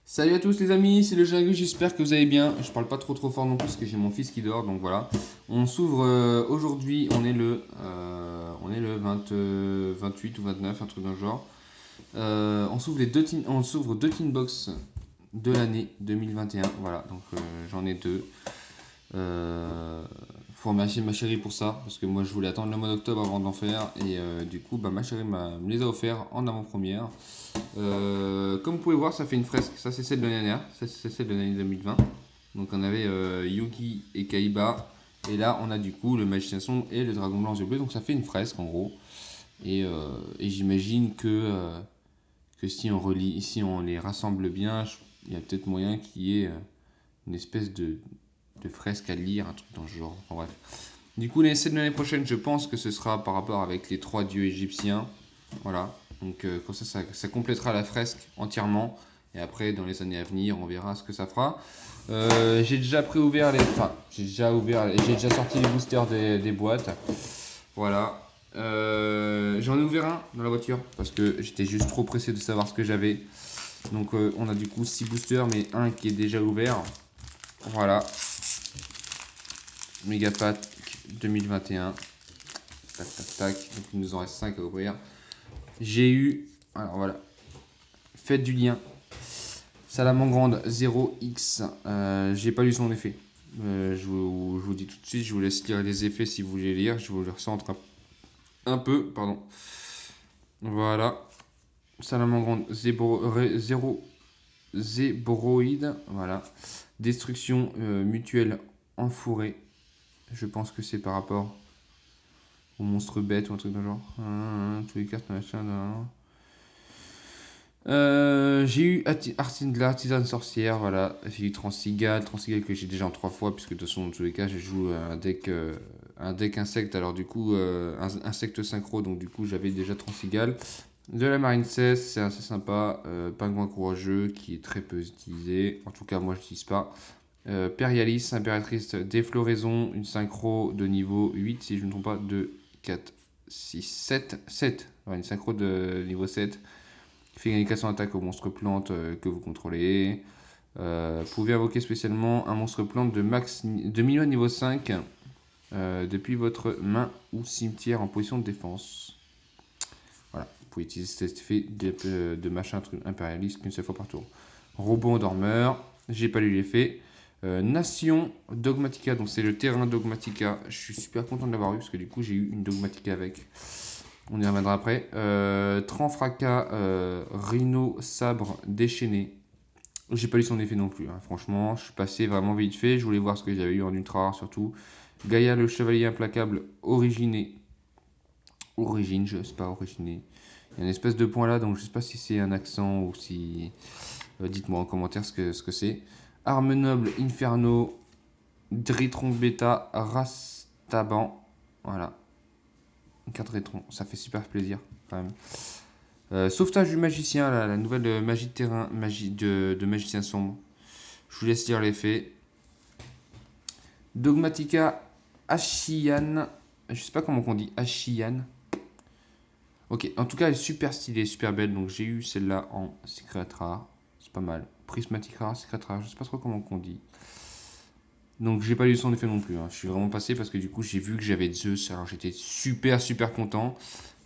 Salut à tous les amis, c'est le Jagu, j'espère que vous allez bien. Je parle pas trop fort non plus parce que j'ai mon fils qui dort, donc voilà. On s'ouvre aujourd'hui, on est le 28 ou 29, un truc dans le genre. On s'ouvre deux tin box de l'année 2021, voilà, donc j'en ai deux. Faut remercier ma chérie pour ça, parce que moi je voulais attendre le mois d'octobre avant d'en faire, et du coup bah, ma chérie me les a offerts en avant-première. Comme vous pouvez voir, ça fait une fresque. Ça, c'est celle de l'année dernière. Ça, c'est celle de l'année 2020. Donc, on avait Yugi et Kaiba. Et là, on a du coup le Magicien Sombre et le Dragon Blanc aux yeux bleus. Donc, ça fait une fresque en gros. Et j'imagine que si on relie, si on les rassemble bien, il y a peut-être moyen qu'il y ait une espèce de fresque à lire, un truc dans ce genre. Enfin, bref. Du coup, l'essai de l'année prochaine, je pense que ce sera par rapport avec les trois dieux égyptiens. Voilà. Donc, comme ça complétera la fresque entièrement. Et après, dans les années à venir, on verra ce que ça fera. J'ai déjà préouvert les. Enfin, j'ai déjà sorti les boosters des boîtes. Voilà. J'en ai ouvert un dans la voiture parce que j'étais juste trop pressé de savoir ce que j'avais. Donc, on a du coup 6 boosters, mais un qui est déjà ouvert. Voilà. Megapack 2021. Tac, tac, tac. Donc, il nous en reste 5 à ouvrir. J'ai eu. Alors voilà. Faites du lien. Salamandre 0x. J'ai pas lu son effet. Je vous dis tout de suite. Je vous laisse lire les effets si vous voulez lire. Je vous le recentre un peu. Pardon. Voilà. Salamandre 0 zéboroïde. Voilà. Destruction mutuelle en forêt. Je pense que c'est par rapport au monstre bête ou un truc dans le genre. Tous les cartes machin. J'ai eu l'artisan sorcière, voilà. J'ai eu Transigal que j'ai déjà en 3 fois, puisque de toute façon, dans tous les cas, je joue un deck insecte, alors du coup, insecte synchro, donc du coup, j'avais déjà Transigal. De la Marine 16, c'est assez sympa. Pingouin courageux, qui est très peu utilisé. En tout cas, moi, je l'utilise pas. Périalis, impératrice des floraisons, une synchro de niveau 8, si je ne me trompe pas, 2, 4, 6, 7. 7. Ouais, une synchro de niveau 7. Fait gagner 400 attaques aux monstres plantes que vous contrôlez. Vous pouvez invoquer spécialement un monstre plante de minimum niveau 5 depuis votre main ou cimetière en position de défense. Voilà, vous pouvez utiliser cet effet de machin truc impérialiste qu'une seule fois par tour. Robot endormeur, j'ai pas lu l'effet. Nation Dogmatica, donc c'est le terrain Dogmatica. Je suis super content de l'avoir eu parce que du coup j'ai eu une Dogmatica avec. On y reviendra après. Tranfracas, Rhino, Sabre, Déchaîné. J'ai pas lu son effet non plus. Hein. Franchement, je suis passé vraiment vite fait. Je voulais voir ce que j'avais eu en ultra rare surtout. Gaïa, le chevalier implacable, Originé. Origine, je sais pas, Originé. Il y a une espèce de point là, donc je sais pas si c'est un accent ou si. Dites-moi en commentaire ce que c'est. Arme noble, Inferno, Dritron Beta, Rastaban. Voilà. Une carte rétron, ça fait super plaisir quand même. Sauvetage du magicien, là, la nouvelle magie de terrain, magie de magicien sombre. Je vous laisse lire l'effet. Dogmatica Ashiyan. Je sais pas comment on dit, Ashiyan. Ok, en tout cas, elle est super stylée, super belle. Donc j'ai eu celle-là en secret rare. C'est pas mal. Prismatic rare, secret rare, je sais pas trop comment on dit. Donc j'ai pas eu son effet non plus. Hein. Je suis vraiment passé parce que du coup j'ai vu que j'avais Zeus. Alors j'étais super content.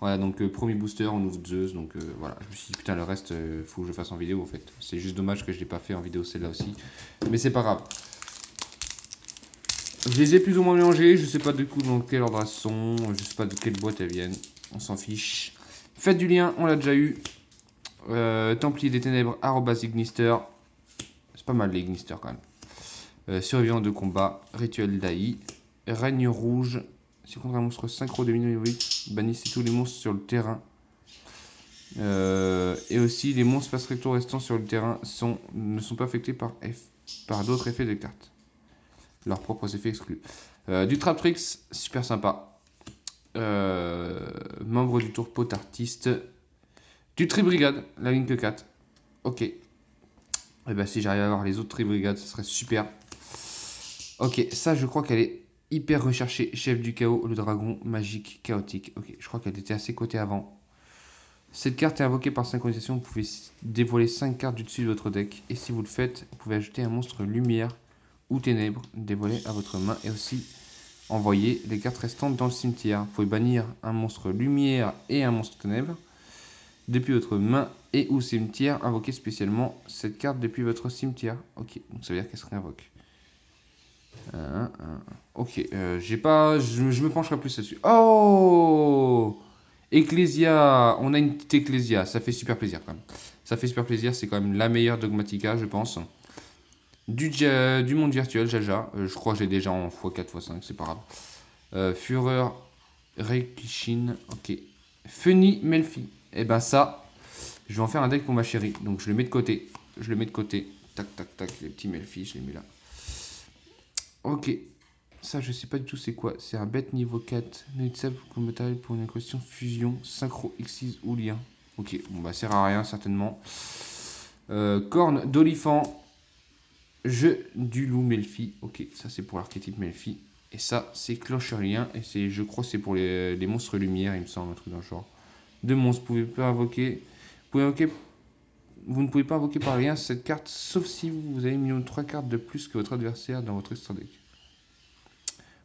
Voilà, donc premier booster, on ouvre Zeus. Donc voilà, je me suis dit putain, le reste, faut que je fasse en vidéo en fait. C'est juste dommage que je l'ai pas fait en vidéo celle-là aussi. Mais c'est pas grave. Je les ai plus ou moins mélangés. Je sais pas du coup dans quel ordre elles sont. Je sais pas de quelle boîte elles viennent. On s'en fiche. Faites du lien, on l'a déjà eu. Templier des ténèbres, Ignister. C'est pas mal les Ignister quand même. Survivant de combat, rituel d'Aï, règne rouge, si contre un monstre synchro de niveau 8, bannissez tous les monstres sur le terrain. Et aussi, les monstres face recto restants sur le terrain ne sont pas affectés par d'autres effets de cartes. Leurs propres effets exclus. Du Trap Tricks, super sympa. Membre du tour pot artiste. Du Tribrigade, la ligne que 4. Ok. Et bah si j'arrive à avoir les autres Tribrigades, ce serait super. Ok, ça je crois qu'elle est hyper recherchée. Chef du chaos, le dragon magique chaotique. Ok, je crois qu'elle était assez cotée avant. Cette carte est invoquée par synchronisation. Vous pouvez dévoiler 5 cartes du dessus de votre deck. Et si vous le faites, vous pouvez ajouter un monstre lumière ou ténèbres dévoilé à votre main. Et aussi envoyer les cartes restantes dans le cimetière. Vous pouvez bannir un monstre lumière et un monstre ténèbres depuis votre main et ou cimetière. Invoquer spécialement cette carte depuis votre cimetière. Ok, donc ça veut dire qu'elle se réinvoque. Ok, je me pencherai plus là-dessus. Oh, Ecclesia, on a une petite Ecclesia, ça fait super plaisir quand même. Ça fait super plaisir, c'est quand même la meilleure Dogmatica, je pense. Du monde virtuel, Jaja. Je crois que j'ai déjà en x4, x5, c'est pas grave. Fureur, Reikishin, ok. Funny Melfi. Et ben ça, je vais en faire un deck pour ma chérie. Donc je le mets de côté. Je le mets de côté. Tac, tac, tac, les petits Melfi, je les mets là. Ok. Ça, je sais pas du tout c'est quoi. C'est un bête niveau 4. Noticeable comme matériel pour une question fusion, synchro, X6 ou lien. Ok, bon bah sert à rien certainement. Corne d'Olifant. Jeu du loup Melfi. Ok, ça c'est pour l'archétype Melfi. Et ça, c'est clocherien. Et c'est, je crois que c'est pour les monstres lumière, il me semble, un truc dans le genre. Deux monstres, vous pouvez pas invoquer. Vous ne pouvez pas invoquer par rien cette carte, sauf si vous avez minimum 3 cartes de plus que votre adversaire dans votre extra deck.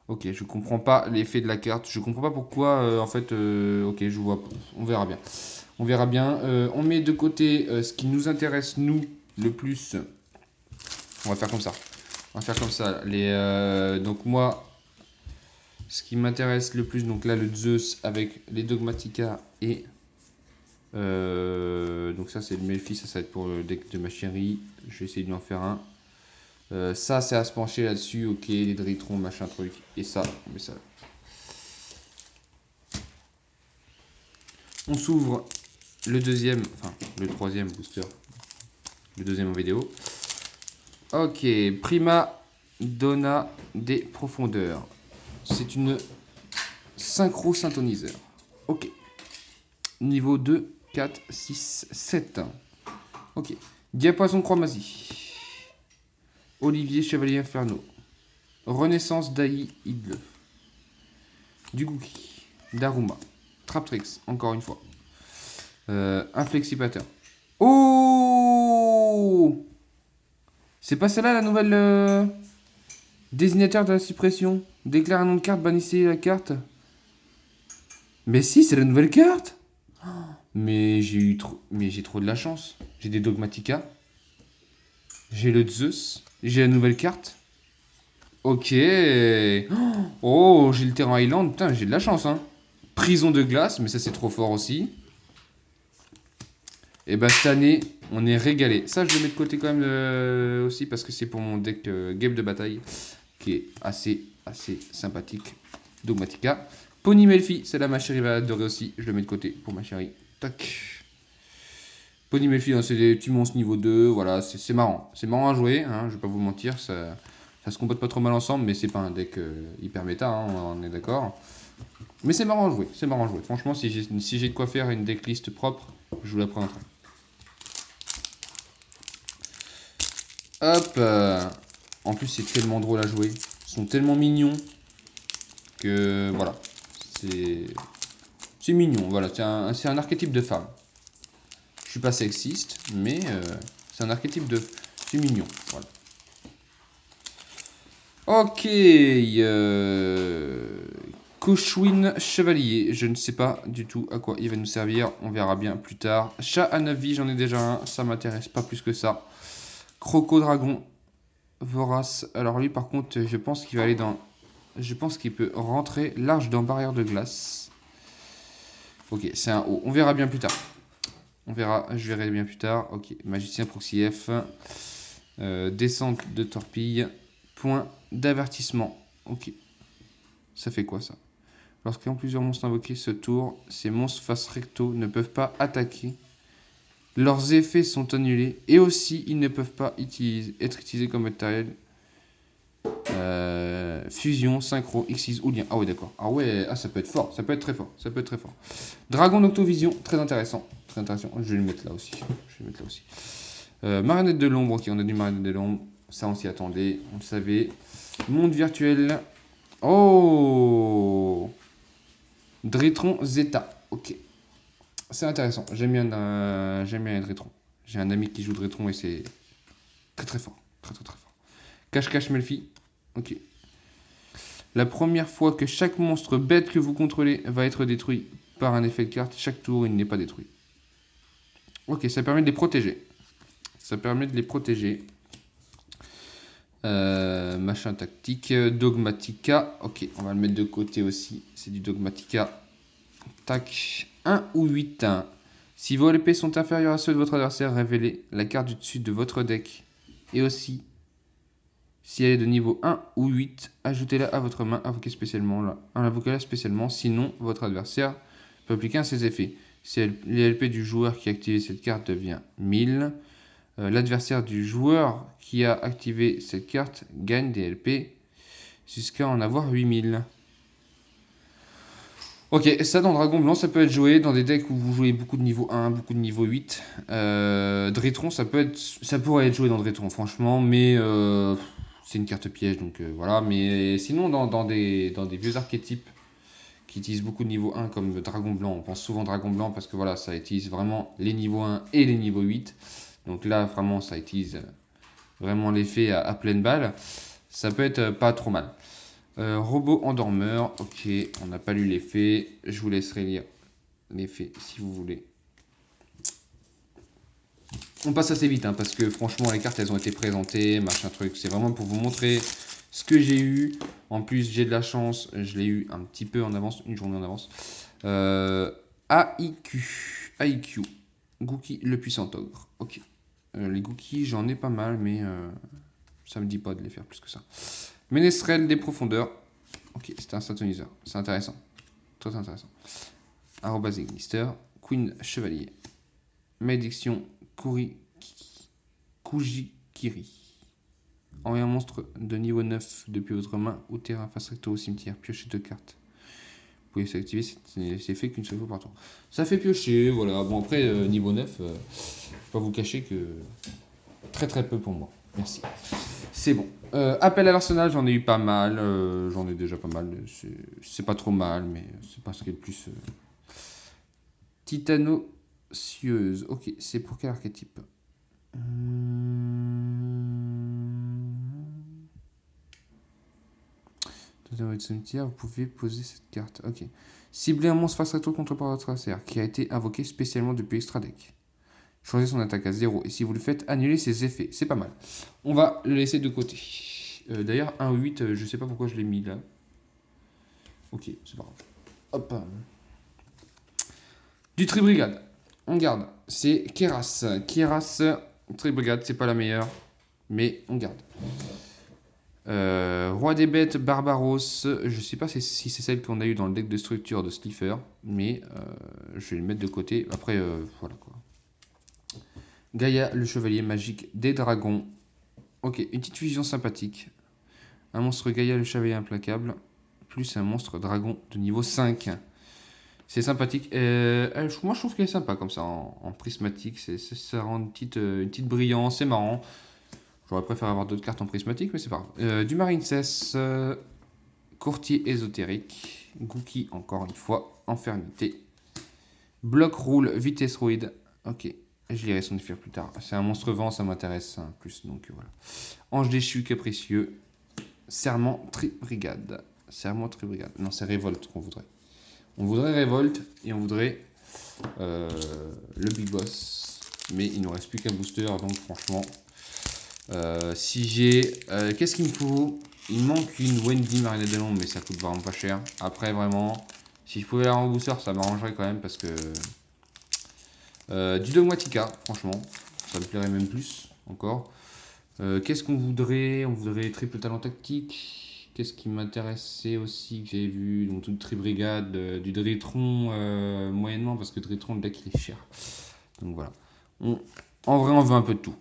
Ok, je comprends pas l'effet de la carte. Je comprends pas pourquoi, en fait, ok, je vois. On verra bien. On verra bien. On met de côté ce qui nous intéresse, nous, le plus. On va faire comme ça. On va faire comme ça. Donc moi, ce qui m'intéresse le plus, donc là, le Zeus avec les Dogmatica et... donc ça, c'est le Melfi. Ça va être pour le deck de ma chérie. Je vais essayer de lui en faire un. Ça, c'est à se pencher là-dessus. Ok, les Dritron, machin truc. Et ça, on met ça. On s'ouvre le deuxième, enfin le troisième booster, le deuxième en vidéo. Ok, Prima Donna des profondeurs. C'est une synchro synthoniseur. Ok. Niveau 2, 4, 6, 7. Ok. Diapason Chromasie. Olivier Chevalier Inferno. Renaissance Dai Idle. Duguki. Daruma. Traptrix, encore une fois. Inflexipateur. Oh! C'est pas celle-là la nouvelle désignateur de la suppression. Déclare un nom de carte, bannissez la carte. Mais si, c'est la nouvelle carte. Mais j'ai trop de la chance. J'ai des Dogmatica. J'ai le Zeus. J'ai la nouvelle carte. Ok. Oh, j'ai le terrain Island. Putain, j'ai de la chance, hein. Prison de glace, mais ça c'est trop fort aussi. Et bah cette année, on est régalé. Ça, je le mets de côté quand même aussi parce que c'est pour mon deck game de bataille qui est assez sympathique. Dogmatica. Pony Melfi, celle-là ma chérie va adorer aussi. Je le mets de côté pour ma chérie. Tac. Pony Melfi, hein, c'est des petits monstres niveau 2. Voilà, c'est marrant. C'est marrant à jouer, hein, je vais pas vous mentir. Ça se comporte pas trop mal ensemble, mais c'est pas un deck hyper méta, hein, on est d'accord. Mais c'est marrant à jouer, c'est marrant à jouer. Franchement, si j'ai de quoi faire une decklist propre, je vous la présenterai. Hop. En plus, c'est tellement drôle à jouer. Ils sont tellement mignons que voilà. C'est mignon. Voilà, c'est un archétype de femme. Je suis pas sexiste, mais c'est un archétype de... C'est mignon. Voilà. Ok. Cochouine Chevalier. Je ne sais pas du tout à quoi il va nous servir. On verra bien plus tard. Chat à 9 vies, j'en ai déjà un. Ça m'intéresse pas plus que ça. Croco Dragon. Vorace. Alors lui, par contre, je pense qu'il va aller dans... Je pense qu'il peut rentrer large dans barrière de glace. Ok, c'est un haut. On verra bien plus tard. On verra, je verrai bien plus tard. Ok, magicien proxy F. Descente de torpille. Point d'avertissement. Ok. Ça fait quoi ça? Lorsqu'il plusieurs monstres invoqués ce tour, ces monstres face recto ne peuvent pas attaquer. Leurs effets sont annulés. Et aussi, ils ne peuvent pas être utilisés comme matériel. Fusion, synchro, X6 ou lien. Ah ouais, d'accord. Ah ouais, ça peut être fort. Ça peut être très fort. Ça peut être très fort. Dragon d'Octovision, très intéressant. Très intéressant. Je vais le mettre là aussi. Marionnette de l'ombre. Ok, on a du marionnette de l'ombre. Ça, on s'y attendait. On le savait. Monde virtuel. Oh, Dritron Zeta. Ok. C'est intéressant. J'aime bien Drétron. J'ai un ami qui joue Drétron et c'est très très fort. Très très très fort. Cache-cache Melfi. Ok. La première fois que chaque monstre bête que vous contrôlez va être détruit par un effet de carte, chaque tour il n'est pas détruit. Ok, ça permet de les protéger. Ça permet de les protéger. Machin tactique. Dogmatica. Ok, on va le mettre de côté aussi. C'est du Dogmatica. Tac. 1 ou 8. Si vos LP sont inférieurs à ceux de votre adversaire, révélez la carte du dessus de votre deck. Et aussi, si elle est de niveau 1 ou 8, ajoutez-la à votre main, invoquez-la spécialement, sinon votre adversaire peut appliquer un de ses effets. Si les LP du joueur qui a activé cette carte devient 1000, l'adversaire du joueur qui a activé cette carte gagne des LP jusqu'à en avoir 8000. Ok, ça dans Dragon Blanc, ça peut être joué dans des decks où vous jouez beaucoup de niveau 1, beaucoup de niveau 8. Drétron, ça pourrait être joué dans Drétron, franchement, mais c'est une carte piège, donc voilà. Mais sinon, dans des vieux archétypes qui utilisent beaucoup de niveau 1 comme Dragon Blanc, on pense souvent Dragon Blanc parce que voilà, ça utilise vraiment les niveaux 1 et les niveaux 8. Donc là, vraiment, ça utilise vraiment l'effet à pleine balle. Ça peut être pas trop mal. Robot endormeur, ok, on n'a pas lu l'effet. Je vous laisserai lire l'effet si vous voulez. On passe assez vite, hein, parce que franchement, les cartes, elles ont été présentées, machin truc. C'est vraiment pour vous montrer ce que j'ai eu. En plus, j'ai de la chance, je l'ai eu un petit peu en avance, une journée en avance. AIQ. Gookie, le puissant ogre. Ok. Les Gookies, j'en ai pas mal, mais ça me dit pas de les faire plus que ça. Ménestrel des profondeurs. Ok, c'est un synthoniseur. C'est intéressant. Très intéressant. Arrobas Ignister. Queen Chevalier. Malédiction Kujikiri. Envoyez un monstre de niveau 9 depuis votre main ou terrain face recto au cimetière. Piochez 2 cartes. Vous pouvez s'activer, c'est fait qu'une seule fois par tour. Ça fait piocher, voilà. Bon, après, niveau 9, je ne vais pas vous cacher que très très peu pour moi. Merci. C'est bon. Appel à l'arsenal, j'en ai eu pas mal. J'en ai déjà pas mal. C'est pas trop mal, mais c'est pas ce qui est le plus. Titanosieuse. Ok, c'est pour quel archétype? Dans votre cimetière, vous pouvez poser cette carte. Ok. Ciblez un monstre face rétro contre par votre adversaire qui a été invoqué spécialement depuis extra deck. Changez son attaque à 0 et si vous le faites, annulez ses effets. C'est pas mal. On va le laisser de côté. D'ailleurs, 1 ou 8, je sais pas pourquoi je l'ai mis là. Ok, c'est pas grave. Hop. Du Tribrigade. On garde. C'est Keras. Keras, Tribrigade, c'est pas la meilleure. Mais on garde. Roi des bêtes, Barbaros. Je sais pas si c'est celle qu'on a eu dans le deck de structure de Slifer. Mais je vais le mettre de côté. Après, voilà quoi. Gaïa, le chevalier magique des dragons. Ok, une petite fusion sympathique. Un monstre Gaïa, le chevalier implacable. Plus un monstre dragon de niveau 5. C'est sympathique. Moi, je trouve qu'elle est sympa comme ça, en prismatique. Ça rend une petite brillance, c'est marrant. J'aurais préféré avoir d'autres cartes en prismatique, mais c'est pas grave. Du Marincess, courtier ésotérique. Gookie, encore une fois. Infernité. Bloc roule, vitesse roide. Ok, je lirai son effet plus tard. C'est un monstre vent, ça m'intéresse plus, donc voilà. Ange déchu, capricieux. Serment Tribrigade. Serment Tribrigade. Non, c'est révolte qu'on voudrait. On voudrait révolte et on voudrait le Big Boss. Mais il ne nous reste plus qu'un booster, donc franchement, si j'ai... qu'est-ce qu'il me faut? Il me manque une Wendy Marinette de l'ombre, mais ça coûte vraiment pas cher. Après, vraiment, si je pouvais l'avoir en booster, ça m'arrangerait quand même parce que... du Dogmatica, franchement, ça me plairait même plus, encore. Qu'est-ce qu'on voudrait? On voudrait triple talent tactique. Qu'est-ce qui m'intéressait aussi que j'avais vu? Donc toute Tribrigade, du Drétron moyennement parce que Drétron le deck il est cher. Donc voilà. En vrai on veut un peu de tout.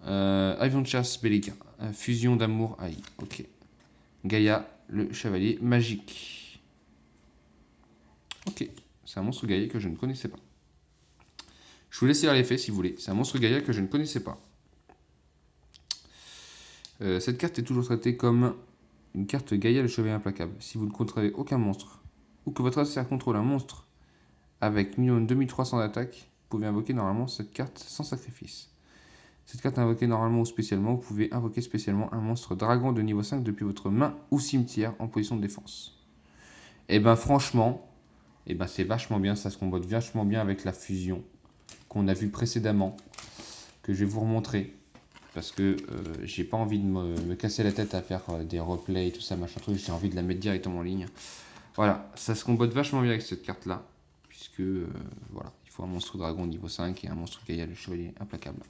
Avion de chasse Bellica. Fusion d'amour AI. Ok. Gaïa, le chevalier magique. Ok. C'est un monstre Gaïa que je ne connaissais pas. Je vous laisse lire l'effet si vous voulez. C'est un monstre Gaïa que je ne connaissais pas. Cette carte est toujours traitée comme une carte Gaïa le chevalier implacable. Si vous ne contrôlez aucun monstre, ou que votre adversaire contrôle un monstre avec minimum 2300 d'attaque, vous pouvez invoquer normalement cette carte sans sacrifice. Cette carte invoquée normalement ou spécialement, vous pouvez invoquer spécialement un monstre dragon de niveau 5 depuis votre main ou cimetière en position de défense. Et ben franchement, et ben c'est vachement bien, ça se combote vachement bien avec la fusion qu'on a vu précédemment, que je vais vous remontrer. Parce que j'ai pas envie de me casser la tête à faire des replays et tout ça, machin truc, j'ai envie de la mettre directement en ligne. Voilà, ça se combote vachement bien avec cette carte là, puisque voilà, il faut un monstre dragon niveau 5 et un monstre Gaïa, le chevalier implacable.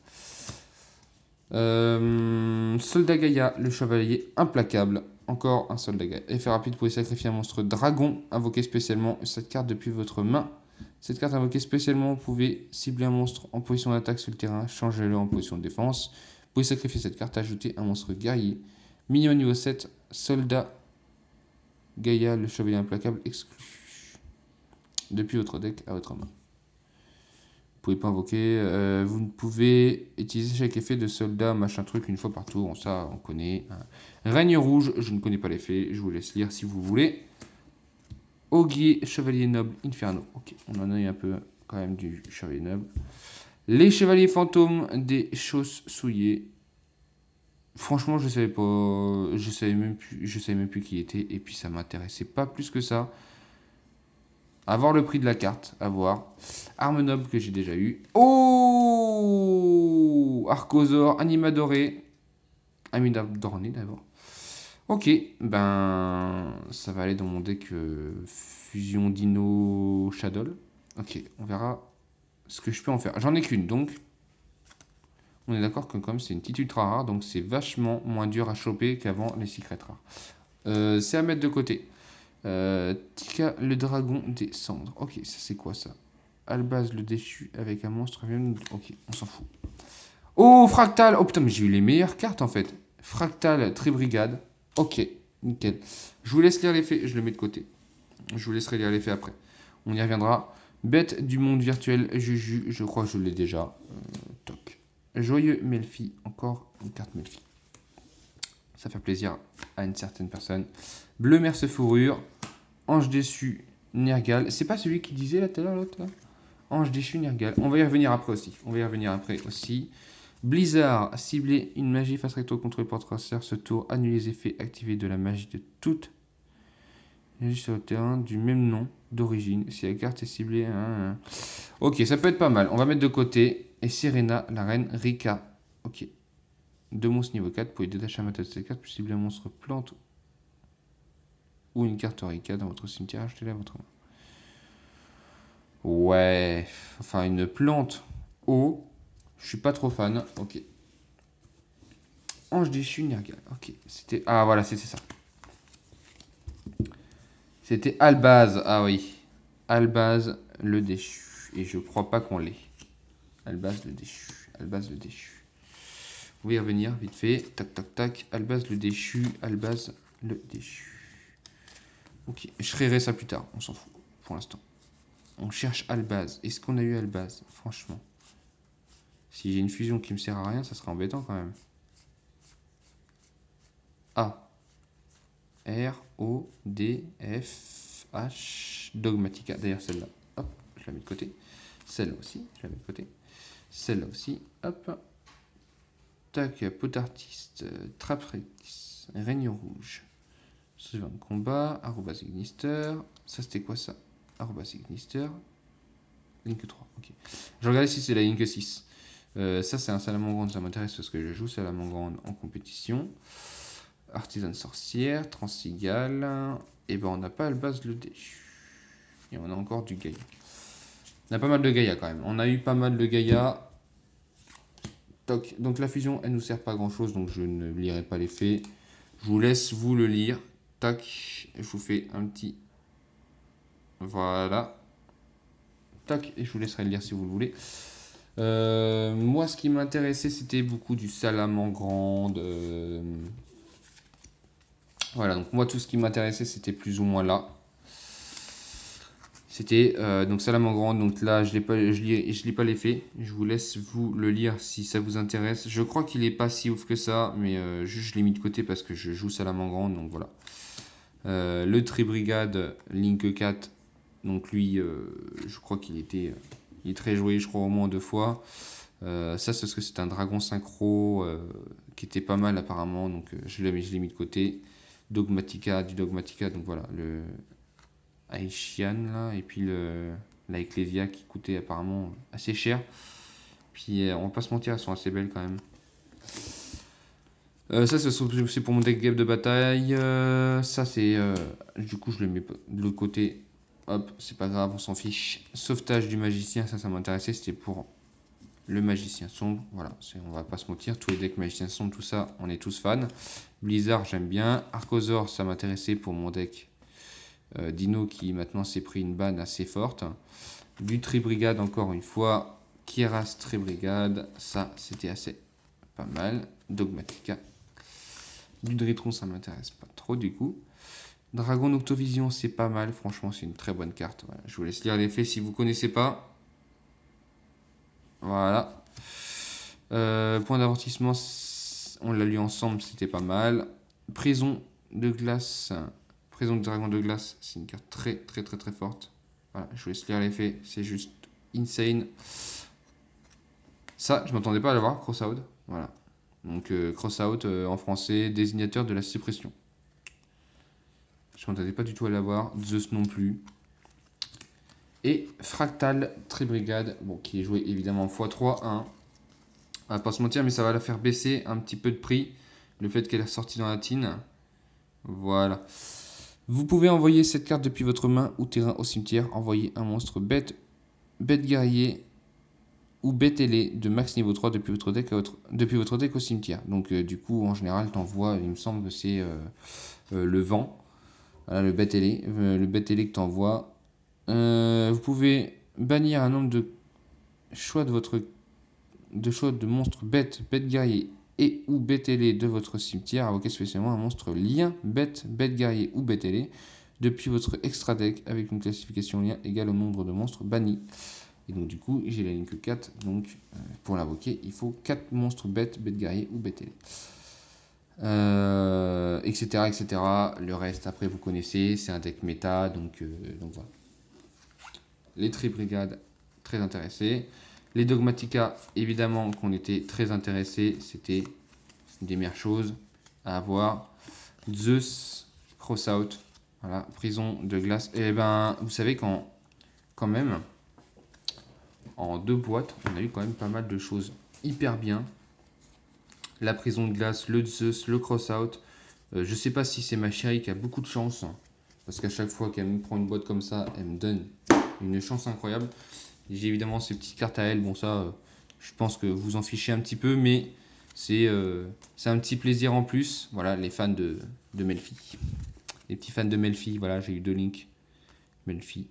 Soldat Gaïa, le chevalier implacable. Encore un soldat Gaïa. Effet rapide, vous pouvez sacrifier un monstre dragon, invoquer spécialement cette carte depuis votre main. Cette carte invoquée spécialement, vous pouvez cibler un monstre en position d'attaque sur le terrain, changez-le en position de défense. Vous pouvez sacrifier cette carte, ajouter un monstre guerrier. Minimum niveau 7, soldat Gaïa, le chevalier implacable exclu. Depuis votre deck à votre main. Vous pouvez pas invoquer. Vous ne pouvez utiliser chaque effet de soldat, machin truc, une fois par tour. Ça, on connaît. Règne rouge, je ne connais pas l'effet. Je vous laisse lire si vous voulez. Auguier, chevalier noble, inferno. Ok, on en a eu un peu quand même du chevalier noble. Les chevaliers fantômes des chausses souillées. Franchement, je savais pas. Je savais même plus qui il était. Et puis ça m'intéressait pas plus que ça. À voir le prix de la carte, à voir. Arme noble que j'ai déjà eu. Oh, Archosaure, Anima doré. Anima doré d'abord. Ok, ben ça va aller dans mon deck Fusion Dino Shadow. Ok, on verra ce que je peux en faire. J'en ai qu'une, donc on est d'accord que comme c'est une petite ultra rare, donc c'est vachement moins dur à choper qu'avant les secrets rares. C'est à mettre de côté. Tika le dragon des cendres. Ok, ça c'est quoi ça? Albaz le déchu avec un monstre. Ok, on s'en fout. Oh, Fractal. Oh putain, mais j'ai eu les meilleures cartes en fait. Fractal Tribrigade. Ok, nickel. Je vous laisse lire l'effet, je le mets de côté. Je vous laisserai lire l'effet après. On y reviendra. Bête du monde virtuel, Juju, je crois que je l'ai déjà. Toc. Joyeux Melfi, encore une carte Melfi. Ça fait plaisir à une certaine personne. Bleu Merce Fourrure, Ange déçu, Nergal. C'est pas celui qui disait là tout à l'heure, l'autre là? Ange déchu, Nergal. On va y revenir après aussi. Blizzard, cibler une magie face recto contre le porte-tracer. Ce tour, annuler les effets activés de la magie de toute magie sur le terrain du même nom d'origine. Si la carte est ciblée. Ok, ça peut être pas mal. On va mettre de côté. Et Serena, la reine Rika. Ok. 2 monstres niveau 4. Vous pouvez détacher un matériau de cette carte. Puis cibler un monstre plante ou une carte Rika dans votre cimetière. Achetez-la à votre main. Ouais. Enfin, une plante eau. Je suis pas trop fan. Ok. Ange déchu, Nergal. Ok. C'était. Ah, voilà, c'était ça. C'était Albaz. Ah oui. Albaz le déchu. Et je crois pas qu'on l'ait. Albaz le déchu. Albaz le déchu. Vous pouvez y revenir vite fait. Tac, tac, tac. Albaz le déchu. Albaz le déchu. Ok. Je créerai ça plus tard. On s'en fout. Pour l'instant. On cherche Albaz. Est-ce qu'on a eu Albaz? Franchement. Si j'ai une fusion qui me sert à rien, ça serait embêtant quand même. A. R, O, D, F, H. Dogmatica. D'ailleurs, celle-là. Hop, je la mets de côté. Celle-là aussi, je la mets de côté. Celle-là aussi. Hop. Tac, Potartiste. Traprétis. Règne rouge. Suivant de combat. Arrobas Ignister. Ça, c'était quoi ça? Arrobas Ignister. Link 3. Ok. Je regardais si c'est la Link 6. Ça, c'est un Salamandre. Ça m'intéresse parce que je joue Salamandre en compétition. Artisane sorcière, Transigale. Et ben on n'a pas Albaz le déchu. Et on a encore du Gaïa. On a pas mal de Gaïa quand même. On a eu pas mal de Gaïa. Toc. Donc la fusion, elle nous sert pas grand chose. Donc je ne lirai pas l'effet. Je vous laisse vous le lire. Tac. Je vous fais un petit. Voilà. Tac. Et je vous laisserai le lire si vous le voulez. Moi, ce qui m'intéressait, c'était beaucoup du Salamandre. Voilà, donc moi, tout ce qui m'intéressait, c'était plus ou moins là. C'était donc Salamandre. Donc là, je lis pas l'effet. Je vous laisse vous le lire si ça vous intéresse. Je crois qu'il est pas si ouf que ça, mais juste je l'ai mis de côté parce que je joue Salamandre. Donc voilà. Le Tribrigade, Link 4. Donc lui, je crois il est très joué, je crois au moins 2 fois. Ça, c'est parce que c'est un dragon synchro qui était pas mal apparemment, donc je l'ai mis de côté. Du Dogmatica, donc voilà, le Aishian là, et puis la Ecclesia qui coûtait apparemment assez cher. Puis on va pas se mentir, elles sont assez belles quand même. Ça, c'est pour mon deck game de bataille. Ça, c'est. Du coup, je le mets de l'autre côté. Hop, c'est pas grave, on s'en fiche. Sauvetage du magicien, ça m'intéressait. C'était pour le magicien sombre. Voilà, on va pas se mentir. Tous les decks magicien sombre, tout ça, on est tous fans. Blizzard, j'aime bien. Archosaur, ça m'intéressait pour mon deck Dino qui maintenant s'est pris une banne assez forte. Du Tribrigade, encore une fois. Kieras Tribrigade, ça, c'était assez pas mal. Dogmatica. Du Dritron, ça m'intéresse pas trop du coup. Dragon Octovision, c'est pas mal. Franchement, c'est une très bonne carte. Voilà. Je vous laisse lire l'effet si vous connaissez pas. Voilà. Point d'avertissement, on l'a lu ensemble, c'était pas mal. Prison de glace. Prison de dragon de glace, c'est une carte très très très très forte. Voilà, je vous laisse lire l'effet, c'est juste insane. Ça, je m'attendais pas à l'avoir, Crossout. Voilà. Donc Crossout en français, désignateur de la suppression. Je m'attendais pas du tout à l'avoir. Zeus non plus. Et Fractal Tribrigade, bon, qui est joué évidemment x3, 1. On va pas se mentir, mais ça va la faire baisser un petit peu de prix. Le fait qu'elle est sortie dans la tine. Voilà. Vous pouvez envoyer cette carte depuis votre main ou terrain au cimetière. Envoyez un monstre bête guerrier ou bête ailé de max niveau 3 depuis votre deck au cimetière. Donc du coup, en général, t'envoies, il me semble que c'est le vent. Voilà, le bête ailé que t'envoies. Vous pouvez bannir un nombre de choix de monstres bête guerrier et ou bête ailé de votre cimetière. Invoquez spécialement un monstre lien bête guerrier ou bête ailé depuis votre extra deck avec une classification lien égale au nombre de monstres bannis. Et donc du coup, j'ai la ligne que 4. Donc pour l'invoquer, il faut 4 monstres bête guerrier ou bête ailé. Etc., etc. Le reste, après, vous connaissez, c'est un deck méta, donc voilà. Les Tribrigades, très intéressés. Les Dogmatica, évidemment qu'on était très intéressés, c'était une des meilleures choses à avoir. Zeus, Crossout, voilà, prison de glace. Et ben, vous savez quand même, en 2 boîtes, on a eu quand même pas mal de choses hyper bien. La prison de glace, le Zeus, le Crossout. Je sais pas si c'est ma chérie qui a beaucoup de chance, parce qu'à chaque fois qu'elle me prend une boîte comme ça, elle me donne une chance incroyable. J'ai évidemment ces petites cartes à elle. Bon, ça, je pense que vous en fichez un petit peu, mais c'est un petit plaisir en plus. Voilà, les fans de Melfi. Les petits fans de Melfi, voilà, j'ai eu 2 links. Melfi,